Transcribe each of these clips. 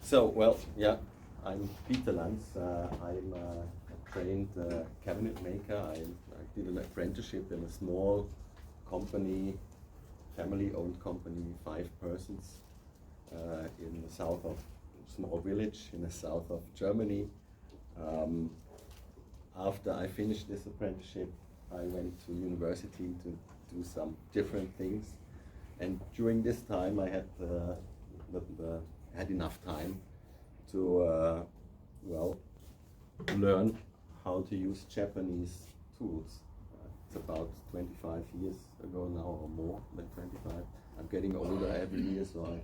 So, well, yeah, I'm Peter Lanz. I'm a trained cabinet maker. I did an apprenticeship in a small company, family-owned company, 5 persons, in the south of a small village in the south of Germany. After I finished this apprenticeship, I went to university to do some different things. And during this time, I had had enough time to well, learn how to use Japanese tools. It's about 25 years ago now, or more than 25. I'm getting older every year, so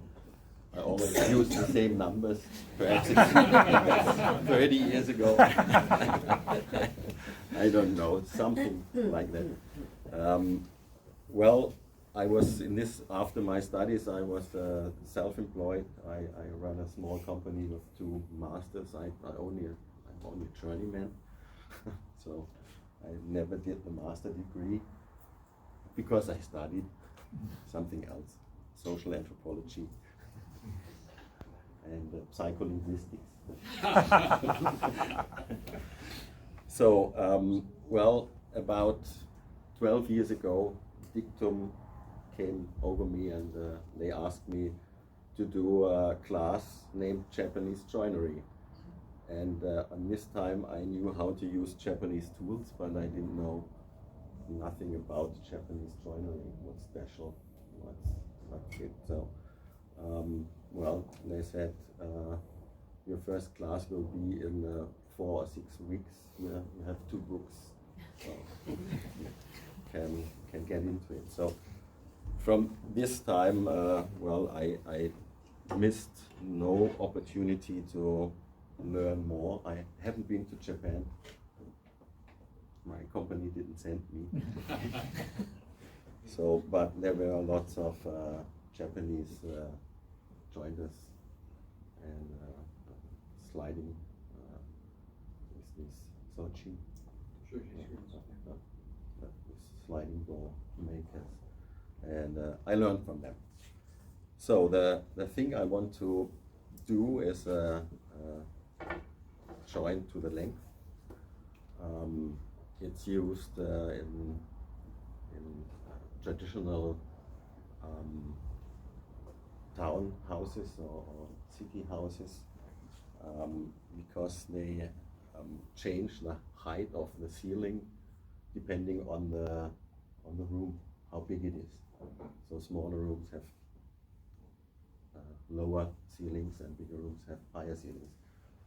I always use the same numbers. Perhaps it's 30 years ago. I don't know, something like that. Well, I was in this, after my studies, I was self-employed. I run a small company with 2 masters. I'm only a journeyman, so I never did the master degree because I studied something else, social anthropology and psycholinguistics. So, well, about 12 years ago, Dictum came over me and they asked me to do a class named Japanese Joinery. And on this time I knew how to use Japanese tools, but I didn't know nothing about Japanese joinery, what's special, what's it. So, well, they said, your first class will be in 4 or 6 weeks. You have 2 books, so you can get into it. So from this time, well, I missed no opportunity to learn more. I haven't been to Japan. My company didn't send me. So, but there were lots of Japanese jointers and sliding, is this Sochi? Sure. Sliding door makers. And I learned from them. So the thing I want to do is join to the length. It's used in traditional town houses or city houses because they change the height of the ceiling depending on the room, how big it is. So smaller rooms have lower ceilings and bigger rooms have higher ceilings.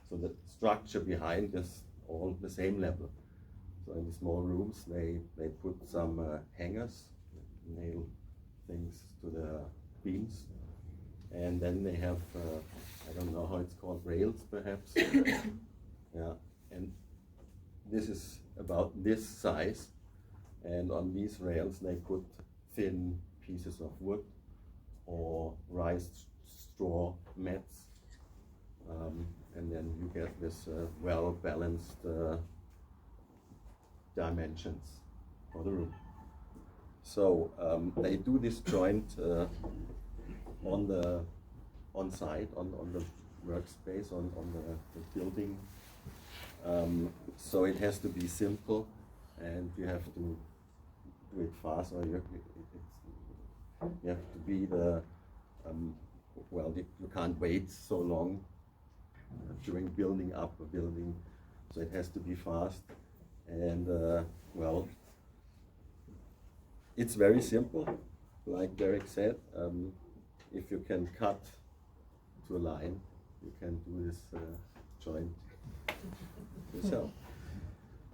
So the structure behind is all the same level. So in the small rooms they put some hangers, nail things to the beams, and then they have, I don't know how it's called, rails perhaps. Yeah, and this is about this size, and on these rails they put thin pieces of wood or rice straw mats, and then you get this well-balanced dimensions for the room. So they do this joint on site, on the workspace, on the building. So it has to be simple, and you have to do it fast, or you have to be the well, you can't wait so long during building up a building, so it has to be fast. And well, it's very simple, like Derek said. If you can cut to a line, you can do this joint yourself.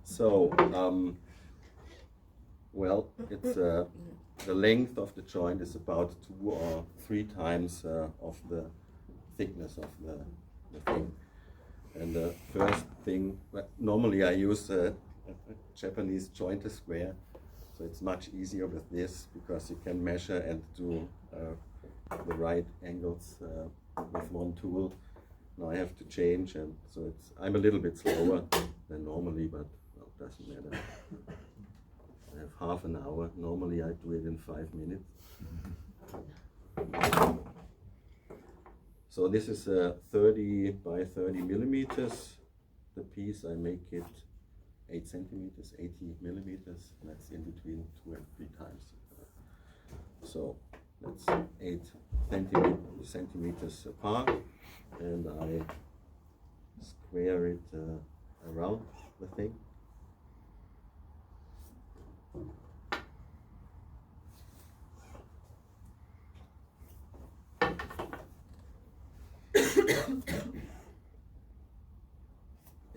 So, well, it's the length of the joint is about 2 or 3 times of the thickness of the thing. And the first thing, normally I use a Japanese jointer square, so it's much easier with this because you can measure and do the right angles with one tool. Now I have to change, and so I'm a little bit slower than normally, but well, it doesn't matter. I have half an hour. Normally I do it in 5 minutes. So this is 30 by 30 millimeters. The piece, I make it 8 centimeters, 80 millimeters. That's in between 2 and 3 times. So that's 8 centimeters apart, and I square it around the thing.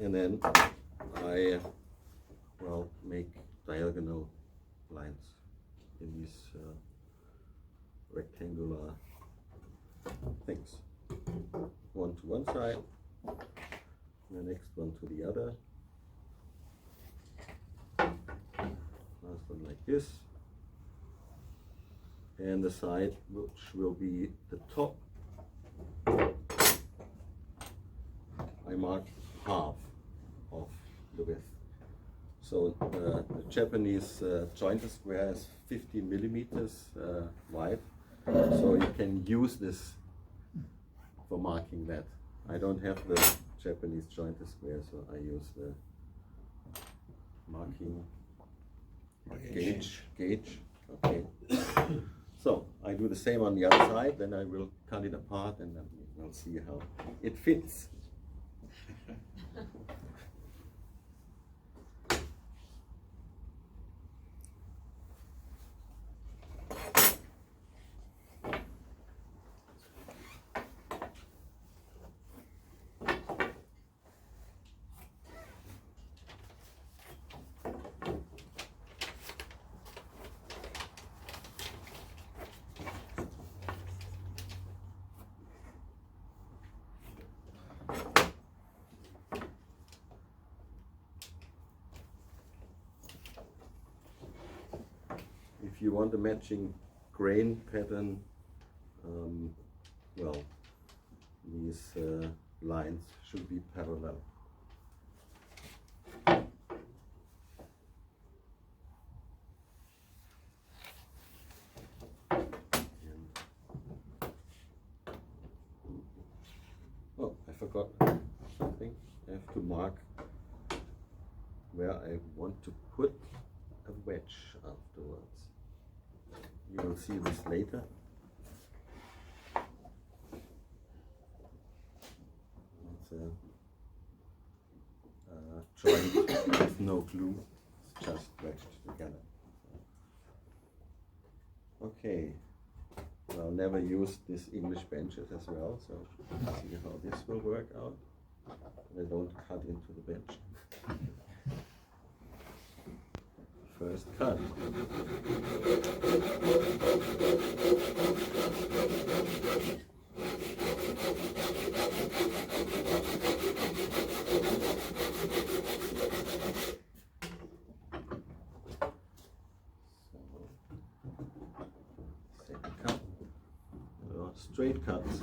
And then I make diagonal lines in these rectangular things. One to one side, the next one to the other. Last one like this. And the side which will be the top, I mark half of the width. So the Japanese jointer square is 50 millimeters wide, so you can use this for marking that. I don't have the Japanese jointer square, so I use the marking gauge. Okay. So I do the same on the other side, then I will cut it apart and then we'll see how it fits. If you want a matching grain pattern, well, these lines should be parallel. Oh, I forgot something. I have to mark where I want to put a wedge afterwards. You will see this later. It's a joint with no glue, it's just wedged together. Okay, I'll never use these English benches as well, so see how this will work out. They don't cut into the bench. First cut. Second cut. Straight cuts.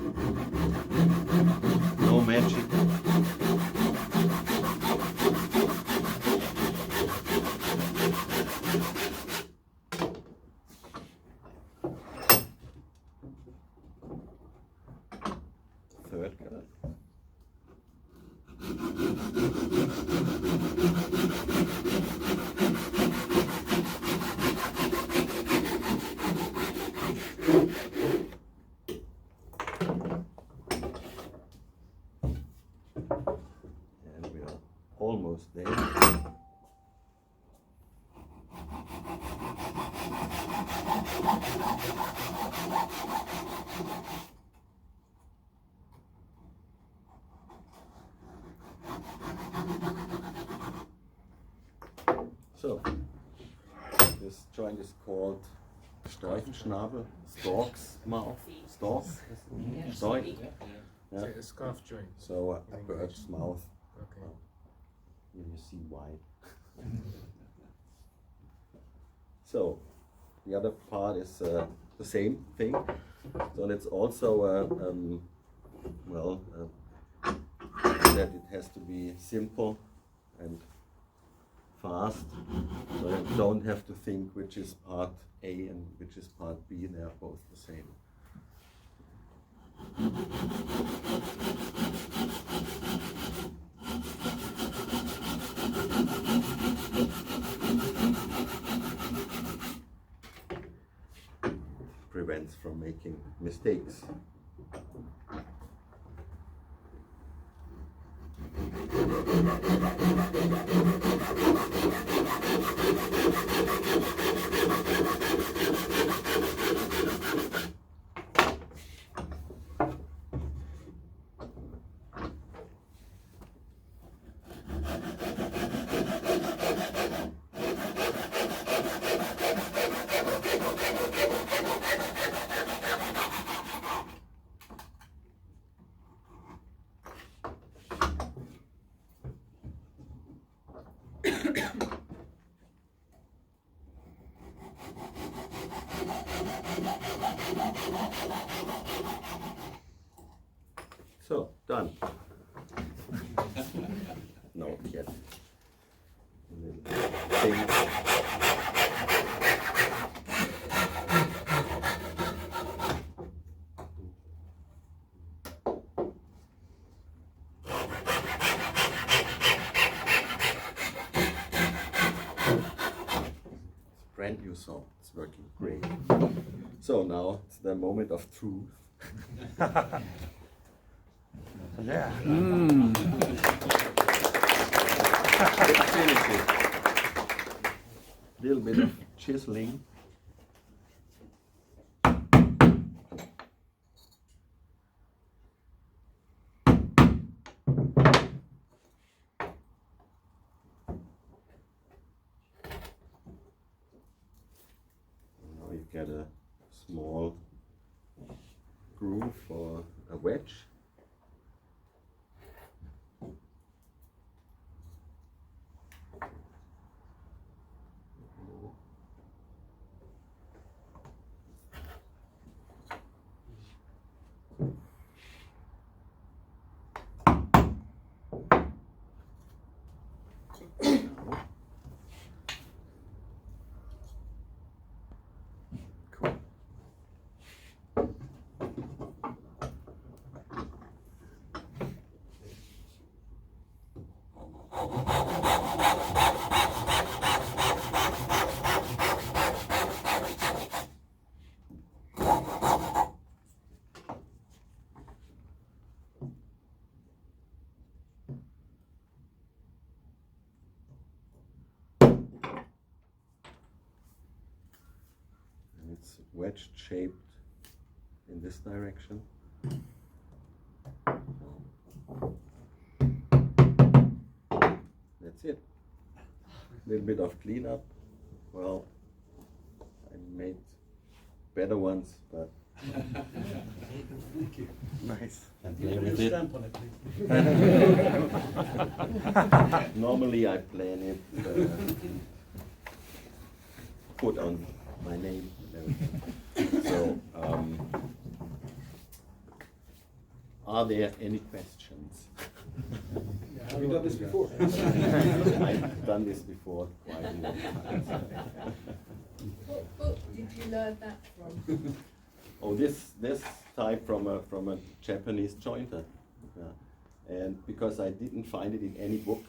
No magic. Third cut. And we are almost there. So, this joint is called Storchenschnabel, stork's mouth, stork, stork. Yeah. A scarf joint. So a bird's mouth. Okay. Here you see why. So the other part is the same thing. So it's also that it has to be simple and fast. So you don't have to think which is part A and which is part B. They are both the same. Prevents from making mistakes. So, done. Not yet. Thing. Brand new saw. It's working great. So now it's the moment of truth. Yeah. Let's finish it. Little bit of chiseling. Now you get a small groove for a wedge. Cool. It's wedge shaped in this direction. That's it. A little bit of cleanup. Well, I made better ones, but Thank you. Nice. and Can play you put with a it. stamp on it, please? Normally I plan it, put on my name and everything. So, are there any questions? Have you done this before? I've done this before quite a long time. What book did you learn that from? Oh, this type from a Japanese jointer, yeah. And because I didn't find it in any book,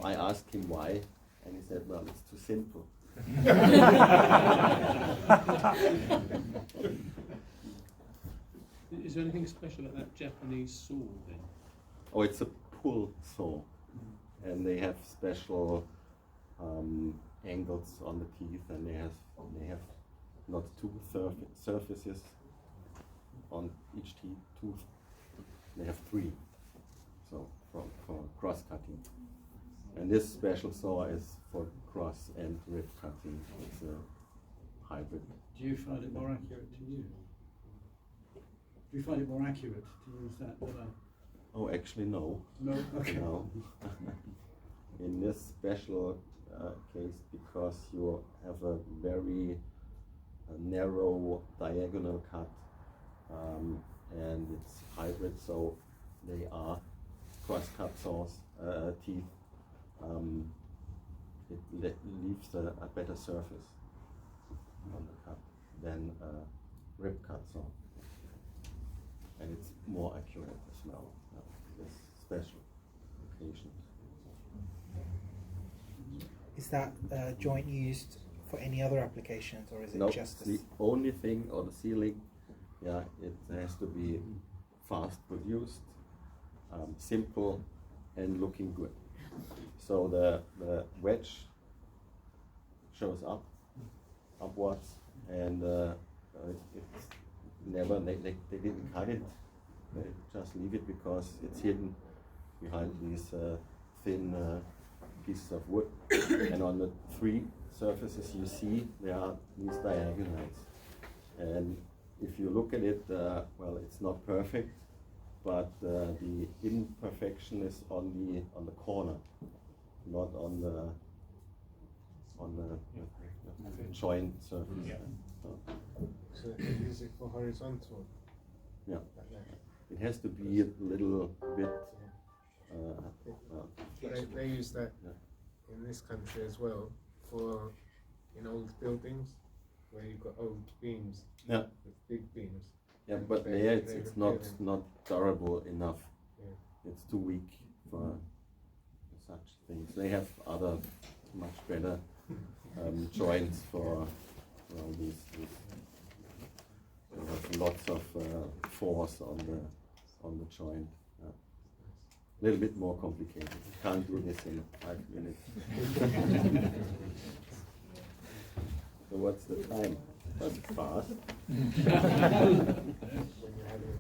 I asked him why, and he said, "Well, it's too simple." Is there anything special about that Japanese saw then? Oh, it's a pull saw, and they have special angles on the teeth, and they have not two surfaces on each tooth. They have three, so for cross cutting. And this special saw is for cross and rib cutting. It's a hybrid. Do you find it more accurate to use? Do you find it more accurate to use that than a... Oh, actually no. No? Okay. No. In this special case, because you have a very narrow diagonal cut, and it's hybrid, so they are cross-cut saws, teeth. It leaves a better surface on the cut than a rib cut saw. and it's more accurate as well. This special occasions. Is that joint used for any other applications, or is it No, just the only thing, or the sealing, yeah, it has to be fast produced, simple, and looking good. So the wedge shows upwards, and it's never, they didn't cut it, they just leave it because it's hidden behind these thin pieces of wood. And on the three surfaces you see, there are these diagonals. And if you look at it, well, it's not perfect, but the imperfection is on the corner, not on the joint surface. Yeah. So you use it for horizontal? Yeah. Like that. It has to be a little bit. They use that Yeah. in this country as well for in old buildings where you've got old beams, Yeah. with big beams. Yeah, but They- there they it's repair not them. durable enough. Yeah. It's too weak for such things. They have other much better joints for well, these. They have lots of force on the joint. Yeah. A little bit more complicated. You can't do this in 5 minutes. So what's the time? That's fast. When you're having